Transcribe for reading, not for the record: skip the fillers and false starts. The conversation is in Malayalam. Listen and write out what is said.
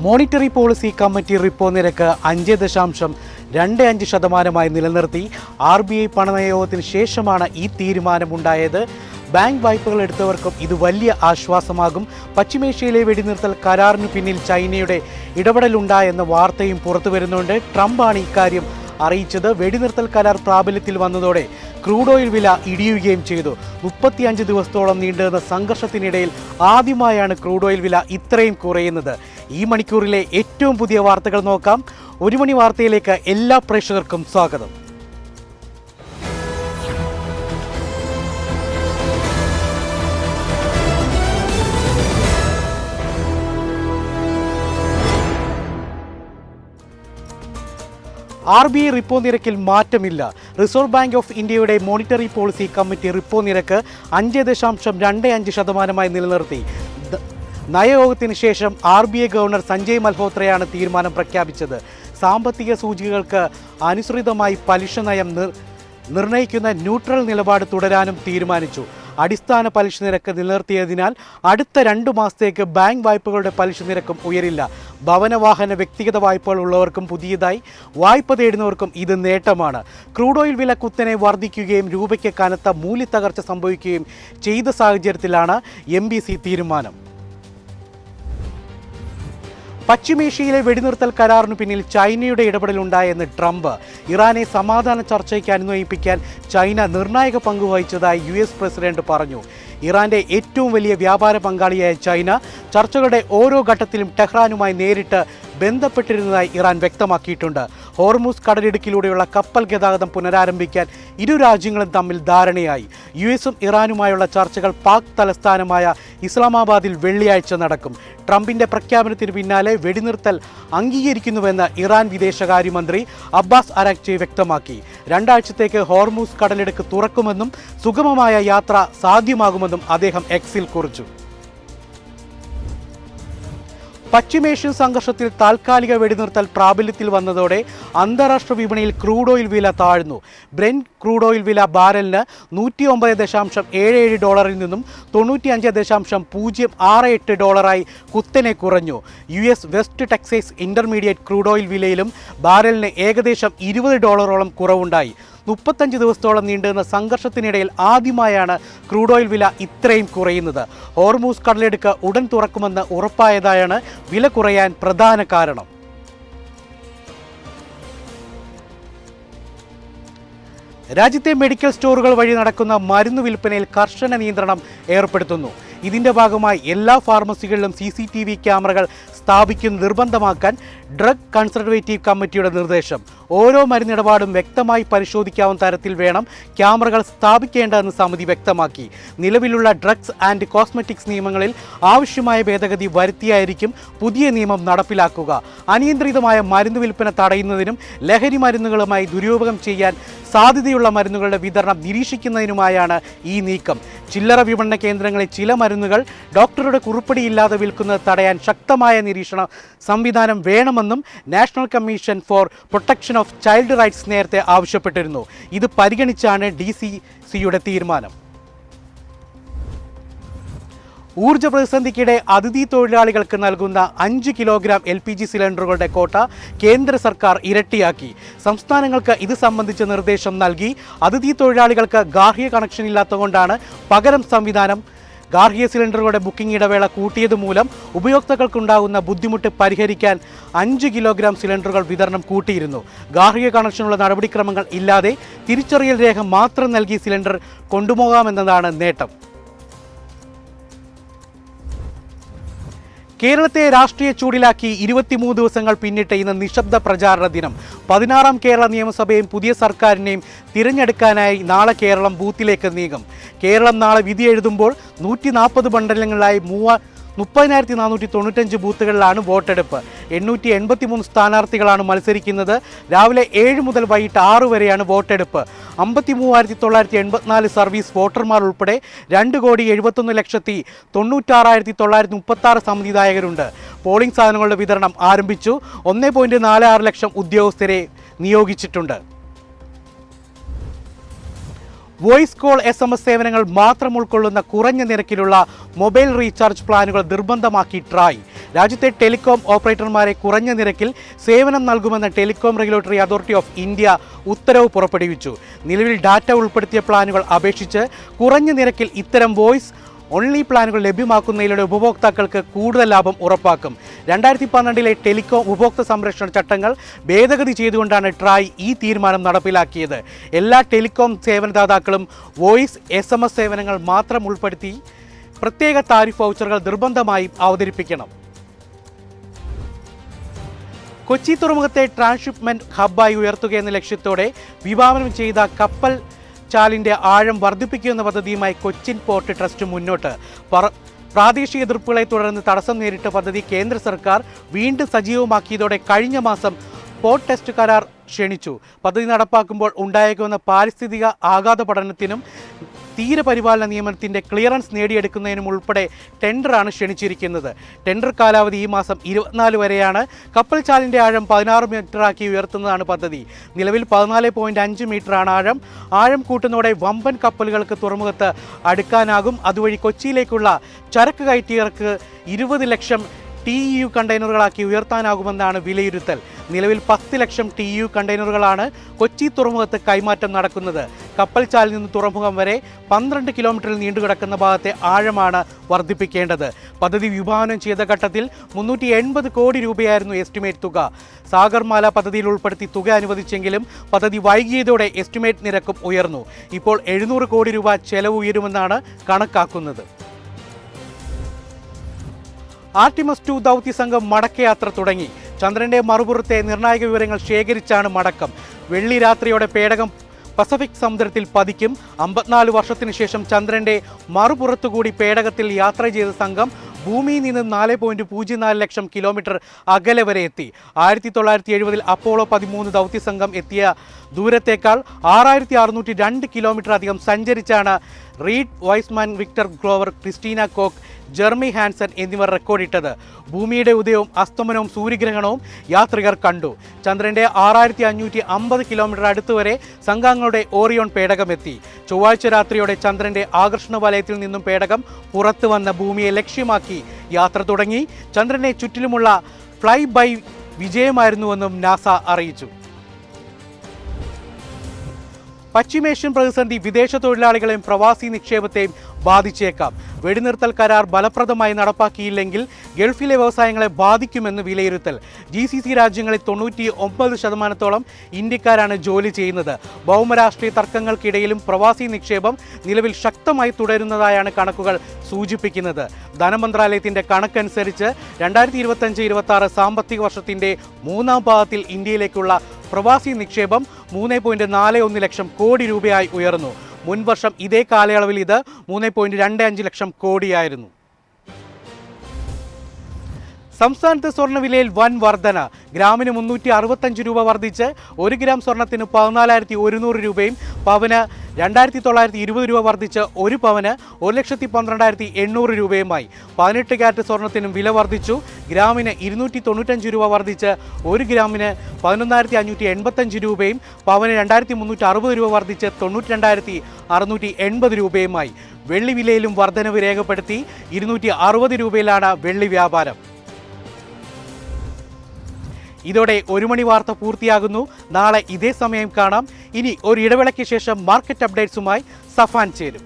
മോണിറ്ററി പോളിസി കമ്മിറ്റി റിപ്പോ നിരക്ക് 5.25% നിലനിർത്തി. RBI പണനയയോഗത്തിന് ശേഷമാണ് ഈ തീരുമാനമുണ്ടായത്. ബാങ്ക് വായ്പകൾ എടുത്തവർക്കും ഇത് വലിയ ആശ്വാസമാകും. പശ്ചിമേഷ്യയിലെ വെടിനിർത്തൽ കരാറിനു പിന്നിൽ ചൈനയുടെ ഇടപെടലുണ്ടായെന്ന വാർത്തയും പുറത്തു വരുന്നുണ്ട്. ട്രംപാണ് ഇക്കാര്യം അറിയിച്ചത്. വെടിനിർത്തൽ കരാർ പ്രാബല്യത്തിൽ വന്നതോടെ ക്രൂഡ് ഓയിൽ വില ഇടിയുകയും ചെയ്തു. 35 ദിവസത്തോളം നീണ്ടുനിന്ന സംഘർഷത്തിനിടയിൽ ആദ്യമായാണ് ക്രൂഡ് ഓയിൽ വില ഇത്രയും കുറയുന്നത്. ഈ മണിക്കൂറിലെ ഏറ്റവും പുതിയ വാർത്തകൾ നോക്കാം. 1 മണി വാർത്തയിലേക്ക് എല്ലാ പ്രേക്ഷകർക്കും സ്വാഗതം. RBI റിപ്പോ നിരക്കിൽ മാറ്റമില്ല. റിസർവ് ബാങ്ക് ഓഫ് ഇന്ത്യയുടെ മോണിറ്ററി പോളിസി കമ്മിറ്റി റിപ്പോ നിരക്ക് 5.25% നിലനിർത്തി. നയയോഗത്തിന് ശേഷം RBI ഗവർണർ സഞ്ജയ് മൽഹോത്രയാണ് തീരുമാനം പ്രഖ്യാപിച്ചത്. സാമ്പത്തിക സൂചികകൾക്ക് അനുസൃതമായി പലിശ നയം നിർണ്ണയിക്കുന്ന ന്യൂട്രൽ നിലപാട് തുടരാനും തീരുമാനിച്ചു. അടിസ്ഥാന പലിശ നിരക്ക് നിലനിർത്തിയതിനാൽ അടുത്ത 2 മാസത്തേക്ക് ബാങ്ക് വായ്പകളുടെ പലിശ നിരക്കും ഉയരില്ല. ഭവനവാഹന വ്യക്തിഗത വായ്പകൾ ഉള്ളവർക്കും പുതിയതായി വായ്പ തേടുന്നവർക്കും ഇത് നേട്ടമാണ്. ക്രൂഡ് ഓയിൽ വില കുത്തനെ വർദ്ധിക്കുകയും രൂപയ്ക്ക് കനത്ത മൂല്യത്തകർച്ച സംഭവിക്കുകയും ചെയ്ത സാഹചര്യത്തിലാണ് MPC തീരുമാനം. പശ്ചിമേഷ്യയിലെ വെടിനിർത്തൽ കരാറിനു പിന്നിൽ ചൈനയുടെ ഇടപെടലുണ്ടായെന്ന് ട്രംപ്. ഇറാനെ സമാധാന ചർച്ചയ്ക്ക് അനുനയിപ്പിക്കാൻ ചൈന നിർണായക പങ്ക് വഹിച്ചതായി US പ്രസിഡന്റ് പറഞ്ഞു. ഇറാന്റെ ഏറ്റവും വലിയ വ്യാപാര പങ്കാളിയായ ചൈന ചർച്ചകളുടെ ഓരോ ഘട്ടത്തിലും ടെഹ്റാനുമായി നേരിട്ട് ബന്ധപ്പെട്ടിരുന്നതായി ഇറാൻ വ്യക്തമാക്കിയിട്ടുണ്ട്. ഹോർമൂസ് കടലിടുക്കിലൂടെയുള്ള കപ്പൽ ഗതാഗതം പുനരാരംഭിക്കാൻ ഇരു രാജ്യങ്ങളും തമ്മിൽ ധാരണയായി. USഉം ഇറാനുമായുള്ള ചർച്ചകൾ പാക് തലസ്ഥാനമായ ഇസ്ലാമാബാദിൽ വെള്ളിയാഴ്ച നടക്കും. ട്രംപിന്റെ പ്രഖ്യാപനത്തിന് പിന്നാലെ വെടിനിർത്തൽ അംഗീകരിക്കുന്നുവെന്ന് ഇറാൻ വിദേശകാര്യമന്ത്രി അബ്ബാസ് അരാക്ചി വ്യക്തമാക്കി. 2 ആഴ്ചത്തേക്ക് ഹോർമൂസ് കടലിടുക്ക് തുറക്കുമെന്നും സുഗമമായ യാത്ര സാധ്യമാകുമെന്നും അദ്ദേഹം എക്സിൽ കുറിച്ചു. പശ്ചിമേഷ്യൻ സംഘർഷത്തിൽ താൽക്കാലിക വെടിനിർത്തൽ പ്രാബല്യത്തിൽ വന്നതോടെ അന്താരാഷ്ട്ര വിപണിയിൽ ക്രൂഡ് ഓയിൽ വില താഴ്ന്നു. ബ്രെന്റ് ക്രൂഡ് ഓയിൽ വില ബാരലിന് $109.77 നിന്നും $95.068 കുത്തനെ കുറഞ്ഞു. US west Texas intermediate crude oil വിലയിലും ബാരലിന് ഏകദേശം $20 കുറവുണ്ടായി. 35 ദിവസത്തോളം നീണ്ടുനിന്ന സംഘർഷത്തിനിടയിൽ ആദ്യമായാണ് ക്രൂഡ് ഓയിൽ വില ഇത്രയും കുറയുന്നത്. ഹോർമൂസ് കടലിടുക്ക് ഉടൻ തുറക്കുമെന്ന് ഉറപ്പായതാണ് വില കുറയാൻ പ്രധാന കാരണം. രാജ്യത്തെ മെഡിക്കൽ സ്റ്റോറുകൾ വഴി നടക്കുന്ന മരുന്ന് വിൽപ്പനയിൽ കർശന നിയന്ത്രണം ഏർപ്പെടുത്തുന്നു. ഇതിന്റെ ഭാഗമായി എല്ലാ ഫാർമസികളിലും CCTV ക്യാമറകൾ സ്ഥാപിക്കുന്നത് നിർബന്ധമാക്കാൻ ഡ്രഗ് കൺസർവേറ്റീവ് കമ്മിറ്റിയുടെ നിർദ്ദേശം. ഓരോ മരുന്നിടപാടും വ്യക്തമായി പരിശോധിക്കാവുന്ന തരത്തിൽ വേണം ക്യാമറകൾ സ്ഥാപിക്കേണ്ടതെന്ന് സമിതി വ്യക്തമാക്കി. നിലവിലുള്ള ഡ്രഗ്സ് ആൻഡ് കോസ്മെറ്റിക്സ് നിയമങ്ങളിൽ ആവശ്യമായ ഭേദഗതി വരുത്തിയായിരിക്കും പുതിയ നിയമം നടപ്പിലാക്കുക. അനിയന്ത്രിതമായ മരുന്ന് വിൽപ്പന തടയുന്നതിനും ലഹരി മരുന്നുകളുമായി ദുരുപയോഗം ചെയ്യാൻ സാധ്യതയുള്ള മരുന്നുകളുടെ വിതരണം നിരീക്ഷിക്കുന്നതിനുമായാണ് ഈ നീക്കം. ചില്ലറ വിപണന കേന്ദ്രങ്ങളിൽ ചില മരുന്നുകൾ ഡോക്ടറുടെ കുറിപ്പടിയില്ലാതെ വിൽക്കുന്നത് തടയാൻ ശക്തമായ നിരീക്ഷണ സംവിധാനം വേണമെന്നും national commission for protection of child rights നേരത്തെ ആവശ്യപ്പെട്ടിരുന്നു. ഇത് പരിഗണിച്ചാണ് DCCയുടെ തീരുമാനം. ഊർജ്ജ പ്രതിസന്ധിക്കിടെ അതിഥി തൊഴിലാളികൾക്ക് നൽകുന്ന 5 കിലോഗ്രാം LPG സിലിണ്ടറുകളുടെ കോട്ട കേന്ദ്ര സർക്കാർ ഇരട്ടിയാക്കി. സംസ്ഥാനങ്ങൾക്ക് ഇത് സംബന്ധിച്ച നിർദ്ദേശം നൽകി. അതിഥി തൊഴിലാളികൾക്ക് ഗാർഹിക കണക്ഷൻ ഇല്ലാത്തതുകൊണ്ടാണ് പകരം സംവിധാനം. ഗാർഹിക സിലിണ്ടറുകളുടെ ബുക്കിംഗ് ഇടവേള കൂട്ടിയത് മൂലം ഉപയോക്താക്കൾക്കുണ്ടാകുന്ന ബുദ്ധിമുട്ട് പരിഹരിക്കാൻ 5 കിലോഗ്രാം സിലിണ്ടറുകൾ വിതരണം കൂട്ടിയിരുന്നു. ഗാർഹിക കണക്ഷനുള്ള നടപടിക്രമങ്ങൾ ഇല്ലാതെ തിരിച്ചറിയൽ രേഖ മാത്രം നൽകി സിലിണ്ടർ കൊണ്ടുപോകാമെന്നതാണ് നേട്ടം. കേരളത്തെ രാഷ്ട്രീയ ചൂടിലാക്കി 23 ദിവസങ്ങൾ പിന്നിട്ട് ഇന്ന് നിശബ്ദ പ്രചാരണ ദിനം. 16ാം കേരള നിയമസഭയും പുതിയ സർക്കാരിനെയും തിരഞ്ഞെടുക്കാനായി നാളെ കേരളം ബൂത്തിലേക്ക് നീങ്ങും. കേരളം നാളെ വിധി എഴുതുമ്പോൾ 140 മണ്ഡലങ്ങളിലായി 30,495 ബൂത്തുകളിലാണ് വോട്ടെടുപ്പ്. 883 സ്ഥാനാർത്ഥികളാണ് മത്സരിക്കുന്നത്. രാവിലെ 7 മുതൽ വൈകിട്ട് 6 വരെയാണ് വോട്ടെടുപ്പ്. 53,984 സർവീസ് വോട്ടർമാർ ഉൾപ്പെടെ 2,71,96,936 സമ്മതിദായകരുണ്ട്. പോളിംഗ് സാധനങ്ങളുടെ വിതരണം ആരംഭിച്ചു. 1.46 ലക്ഷം ഉദ്യോഗസ്ഥരെ നിയോഗിച്ചിട്ടുണ്ട്. വോയിസ് കോൾ SMS സേവനങ്ങൾ മാത്രം ഉൾക്കൊള്ളുന്ന കുറഞ്ഞ നിരക്കിലുള്ള മൊബൈൽ റീചാർജ് പ്ലാനുകൾ നിർബന്ധമാക്കി ട്രായ്. രാജ്യത്തെ ടെലികോം ഓപ്പറേറ്റർമാരെ കുറഞ്ഞ നിരക്കിൽ സേവനം നൽകുമെന്ന് telecom regulatory authority of India ഉത്തരവ് പുറപ്പെടുവിച്ചു. നിലവിൽ ഡാറ്റ ഉൾപ്പെടുത്തിയ പ്ലാനുകൾ അപേക്ഷിച്ച് കുറഞ്ഞ നിരക്കിൽ ഇത്തരം വോയിസ് ഓൺലി പ്ലാനുകൾ ലഭ്യമാക്കുന്നതിലൂടെ ഉപഭോക്താക്കൾക്ക് കൂടുതൽ ലാഭം ഉറപ്പാക്കും. 2012 ടെലികോം ഉപഭോക്തൃ സംരക്ഷണ ചട്ടങ്ങൾ ഭേദഗതി ചെയ്തുകൊണ്ടാണ് ട്രായ് ഈ തീരുമാനം നടപ്പിലാക്കിയത്. എല്ലാ ടെലികോം സേവനദാതാക്കളും വോയിസ് SMS സേവനങ്ങൾ മാത്രം ഉൾപ്പെടുത്തി പ്രത്യേക താരിഫ് വൗച്ചറുകൾ നിർബന്ധമായും അവതരിപ്പിക്കണം. കൊച്ചി തുറമുഖത്തെ ട്രാൻസ്ഷിപ്മെന്റ് ഹബ്ബായി ഉയർത്തുകയെന്ന ലക്ഷ്യത്തോടെ വിഭാവനം ചെയ്ത കപ്പൽ ചാലിന്റെ ആഴം വർദ്ധിപ്പിക്കുന്ന പദ്ധതിയുമായി കൊച്ചിൻ പോർട്ട് ട്രസ്റ്റ് മുന്നോട്ട്. പ്രാദേശിക എതിർപ്പുകളെ തുടർന്ന് തടസ്സം നേരിട്ട പദ്ധതി കേന്ദ്ര സർക്കാർ വീണ്ടും സജീവമാക്കിയതോടെ കഴിഞ്ഞ മാസം പോർട്ട് ടെസ്റ്റ് കരാർ ക്ഷണിച്ചു. പദ്ധതി നടപ്പാക്കുമ്പോൾ ഉണ്ടായേക്കുമെന്ന പാരിസ്ഥിതിക ആഘാത പഠനത്തിനും തീരപരിപാലന നിയമനത്തിന്റെ ക്ലിയറൻസ് നേടിയെടുക്കുന്നതിനും ഉൾപ്പെടെ ടെൻഡറാണ് ക്ഷണിച്ചിരിക്കുന്നത്. ടെൻഡർ കാലാവധി ഈ മാസം 24 വരെയാണ്. കപ്പൽ ചാലിന്റെ ആഴം 16 മീറ്ററാക്കി ഉയർത്തുന്നതാണ് പദ്ധതി. നിലവിൽ 14.5 മീറ്ററാണ് ആഴം. ആഴം കൂട്ടുന്നതോടെ വമ്പൻ കപ്പലുകൾക്ക് തുറമുഖത്ത് അടുക്കാനാകും. അതുവഴി കൊച്ചിയിലേക്കുള്ള ചരക്ക് കയറ്റിയവർക്ക് 20 ലക്ഷം TEU കണ്ടെയ്നറുകളാക്കി ഉയർത്താനാകുമെന്നാണ് വിലയിരുത്തൽ. നിലവിൽ 10 ലക്ഷം TEU കണ്ടെയ്നറുകളാണ് കൊച്ചി തുറമുഖത്ത് കൈമാറ്റം നടക്കുന്നത്. കപ്പൽ ചാലിൽ നിന്ന് തുറമുഖം വരെ 12 കിലോമീറ്ററിൽ നീണ്ടുകിടക്കുന്ന ഭാഗത്തെ ആഴമാണ് വർദ്ധിപ്പിക്കേണ്ടത്. പദ്ധതി വിഭാവനം ചെയ്ത ഘട്ടത്തിൽ 380 കോടി രൂപയായിരുന്നു എസ്റ്റിമേറ്റ് തുക. സാഗർമാല പദ്ധതിയിൽ ഉൾപ്പെടുത്തി തുക അനുവദിച്ചെങ്കിലും പദ്ധതി വൈകിയതോടെ എസ്റ്റിമേറ്റ് നിരക്കും ഉയർന്നു. ഇപ്പോൾ 700 കോടി രൂപ ചെലവ് ഉയരുമെന്നാണ് കണക്കാക്കുന്നത്. ആർട്ടിമസ് 2 ദൗത്യ സംഘം മടക്കയാത്ര തുടങ്ങി. ചന്ദ്രന്റെ മറുപുറത്തെ നിർണായക വിവരങ്ങൾ ശേഖരിച്ചാണ് മടക്കം. വെള്ളി രാത്രിയോടെ പേടകം പസഫിക് സമുദ്രത്തിൽ പതിക്കും. 54 വർഷത്തിനു ശേഷം ചന്ദ്രന്റെ മറുപുറത്തുകൂടി പേടകത്തിൽ യാത്ര ചെയ്ത സംഘം ഭൂമിയിൽ നിന്ന് 4.04 ലക്ഷം കിലോമീറ്റർ അകലെ വരെ എത്തി. 1970 അപ്പോളോ 13 ദൗത്യ സംഘം എത്തിയ ദൂരത്തേക്കാൾ 6602 കിലോമീറ്റർ അധികം സഞ്ചരിച്ചാണ് Reid Wiseman, Victor Glover, Christina Koch, Jeremy Hansen എന്നിവർ റെക്കോർഡിട്ടത്. ഭൂമിയുടെ ഉദയവും അസ്തമനവും സൂര്യഗ്രഹണവും യാത്രികർ കണ്ടു. ചന്ദ്രന്റെ 6550 കിലോമീറ്റർ അടുത്തുവരെ സംഘങ്ങളുടെ ഓറിയോൺ പേടകമെത്തി. ചൊവ്വാഴ്ച രാത്രിയോടെ ചന്ദ്രന്റെ ആകർഷണ വലയത്തിൽ നിന്നും പേടകം പുറത്തു വന്ന ഭൂമിയെ ലക്ഷ്യമാക്കി യാത്ര തുടങ്ങി. ചന്ദ്രനെ ചുറ്റിലുമുള്ള ഫ്ലൈ ബൈ വിജയമായിരുന്നുവെന്നും നാസ അറിയിച്ചു. പശ്ചിമേഷ്യൻ പ്രതിസന്ധി വിദേശ തൊഴിലാളികളെയും പ്രവാസി നിക്ഷേപത്തെയും ബാധിച്ചേക്കാം. വെടിനിർത്തൽ കരാർ ഫലപ്രദമായി നടപ്പാക്കിയില്ലെങ്കിൽ ഗൾഫിലെ വ്യവസായങ്ങളെ ബാധിക്കുമെന്ന് വിലയിരുത്തൽ. GCC രാജ്യങ്ങളിൽ 99% ഇന്ത്യക്കാരാണ് ജോലി ചെയ്യുന്നത്. ഭൗമരാഷ്ട്രീയ തർക്കങ്ങൾക്കിടയിലും പ്രവാസി നിക്ഷേപം നിലവിൽ ശക്തമായി തുടരുന്നതായാണ് കണക്കുകൾ സൂചിപ്പിക്കുന്നത്. ധനമന്ത്രാലയത്തിന്റെ കണക്കനുസരിച്ച് 2025-26 സാമ്പത്തിക വർഷത്തിന്റെ മൂന്നാം പാദത്തിൽ ഇന്ത്യയിലേക്കുള്ള പ്രവാസി നിക്ഷേപം 3.41 ലക്ഷം കോടി രൂപയായി ഉയർന്നു. മുൻവർഷം ഇതേ കാലയളവിൽ ഇത് 3.25 ലക്ഷം കോടിയായിരുന്നു. സംസ്ഥാനത്ത് സ്വർണ്ണവിലയിൽ വൻ വർധന. ഗ്രാമിന് 365 രൂപ വർദ്ധിച്ച് 1 ഗ്രാം സ്വർണത്തിന് 14,100 രൂപയും പവന് 2,920 രൂപ വർദ്ധിച്ച് 1 പവന് 1,12,800 രൂപയുമായി. 18 ക്യാരറ്റ് സ്വർണത്തിനും വില വർദ്ധിച്ചു. ഗ്രാമിന് 295 രൂപ വർദ്ധിച്ച് 1 ഗ്രാമിന് 11,585 രൂപയും പവന് 2,360 രൂപ വർദ്ധിച്ച് 92,680 രൂപയുമായി. വെള്ളി വിലയിലും വർധനവ് രേഖപ്പെടുത്തി. 260 രൂപയിലാണ് വെള്ളി വ്യാപാരം. ഇതോടെ 1 മണി വാർത്ത പൂർത്തിയാകുന്നു. നാളെ ഇതേ സമയം കാണാം. ഇനി ഒരു ഇടവേളയ്ക്ക് ശേഷം മാർക്കറ്റ് അപ്ഡേറ്റ്സുമായി സഫാൻ ചേരും.